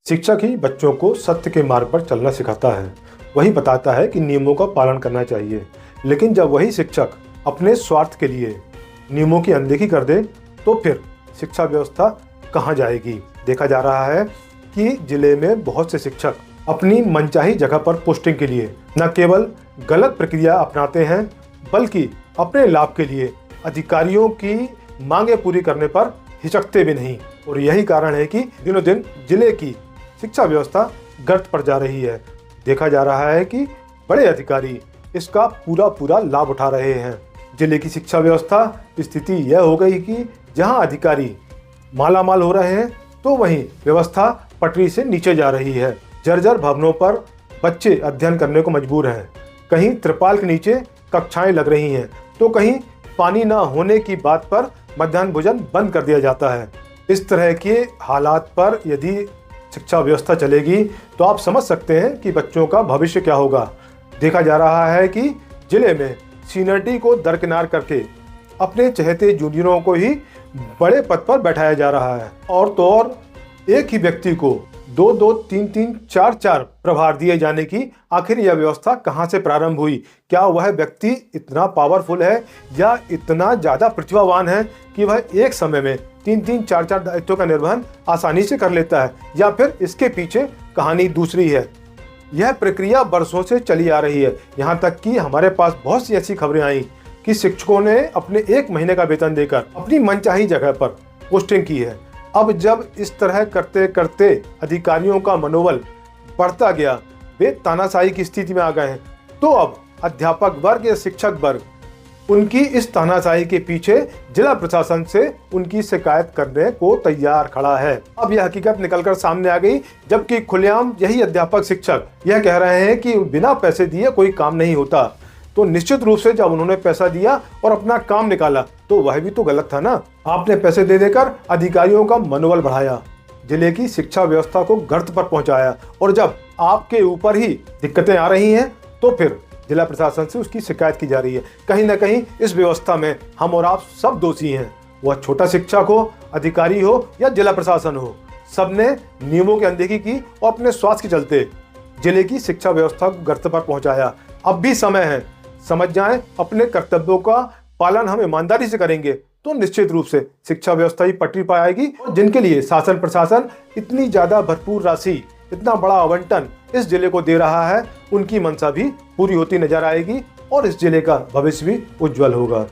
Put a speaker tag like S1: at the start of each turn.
S1: शिक्षक ही बच्चों को सत्य के मार्ग पर चलना सिखाता है। वही बताता है कि नियमों का पालन करना चाहिए। लेकिन जब वही शिक्षक अपने स्वार्थ के लिए नियमों की अनदेखी कर दे तो फिर शिक्षा व्यवस्था कहाँ जाएगी। देखा जा रहा है कि जिले में बहुत से शिक्षक अपनी मनचाही जगह पर पोस्टिंग के लिए न केवल गलत प्रक्रिया अपनाते हैं बल्कि अपने लाभ के लिए अधिकारियों की मांगे पूरी करने पर हिचकते भी नहीं। और यही कारण है कि दिनों दिन जिले की शिक्षा व्यवस्था गर्त पर जा रही है। देखा जा रहा है कि बड़े अधिकारी इसका पूरा लाभ उठा रहे हैं। जिले की शिक्षा व्यवस्था स्थिति यह हो गई कि जहां अधिकारी मालामाल हो रहे हैं तो वहीं व्यवस्था पटरी से नीचे जा रही है। जर्जर भवनों पर बच्चे अध्ययन करने को मजबूर हैं। कहीं त्रिपाल के नीचे कक्षाएं लग रही हैं तो कहीं पानी न होने की बात पर मध्याह्न भोजन बंद कर दिया जाता है। इस तरह के हालात पर यदि शिक्षा व्यवस्था चलेगी तो आप समझ सकते हैं कि बच्चों का भविष्य क्या होगा। देखा जा रहा है कि जिले में सीनियरिटी को दरकिनार करके अपने चहेते जूनियरों को ही बड़े पद पर बैठाया जा रहा है। और तो और एक ही व्यक्ति को 2-2, 3-3, 4-4 प्रभार दिए जाने की आखिर यह व्यवस्था कहां से प्रारंभ हुई। क्या वह व्यक्ति इतना पावरफुल है या इतना ज़्यादा प्रतिभावान है कि वह एक समय में 3-3, 4-4 दायित्वों का निर्वहन आसानी से कर लेता है, या फिर इसके पीछे कहानी दूसरी है। यह प्रक्रिया बरसों से चली आ रही है। यहाँ तक कि हमारे पास बहुत सी ऐसी खबरें आई कि शिक्षकों ने अपने 1 महीने का वेतन देकर अपनी मनचाही जगह पर पोस्टिंग की है। अब जब इस तरह करते करते अधिकारियों का मनोबल बढ़ता गया, वे तानाशाही की स्थिति में आ गए हैं, तो अब अध्यापक वर्ग या शिक्षक वर्ग उनकी इस तानाशाही के पीछे जिला प्रशासन से उनकी शिकायत करने को तैयार खड़ा है। अब यह हकीकत निकलकर सामने आ गई, जबकि खुलेआम यही अध्यापक शिक्षक यह कह रहे हैं कि बिना पैसे दिए कोई काम नहीं होता। तो निश्चित रूप से जब उन्होंने पैसा दिया और अपना काम निकाला तो वह भी तो गलत था ना। आपने पैसे दे देकर अधिकारियों का मनोबल बढ़ाया, जिले की शिक्षा व्यवस्था को गर्त पर पहुंचाया, और जब आपके ऊपर ही दिक्कतें आ रही हैं तो फिर जिला प्रशासन से उसकी शिकायत की जा रही है। कहीं ना कहीं इस व्यवस्था में हम और आप सब दोषी हैं। वह छोटा शिक्षक हो, अधिकारी हो या जिला प्रशासन हो, सबने नियमों की अनदेखी की और अपने स्वार्थ के चलते जिले की शिक्षा व्यवस्था को गर्त पर पहुंचाया। अब भी समय है, समझ जाएं, अपने कर्तव्यों का पालन हम ईमानदारी से करेंगे तो निश्चित रूप से शिक्षा व्यवस्था ही पटरी पर आएगी। और जिनके लिए शासन प्रशासन इतनी ज्यादा भरपूर राशि, इतना बड़ा आवंटन इस जिले को दे रहा है, उनकी मंशा भी पूरी होती नजर आएगी और इस जिले का भविष्य भी उज्जवल होगा।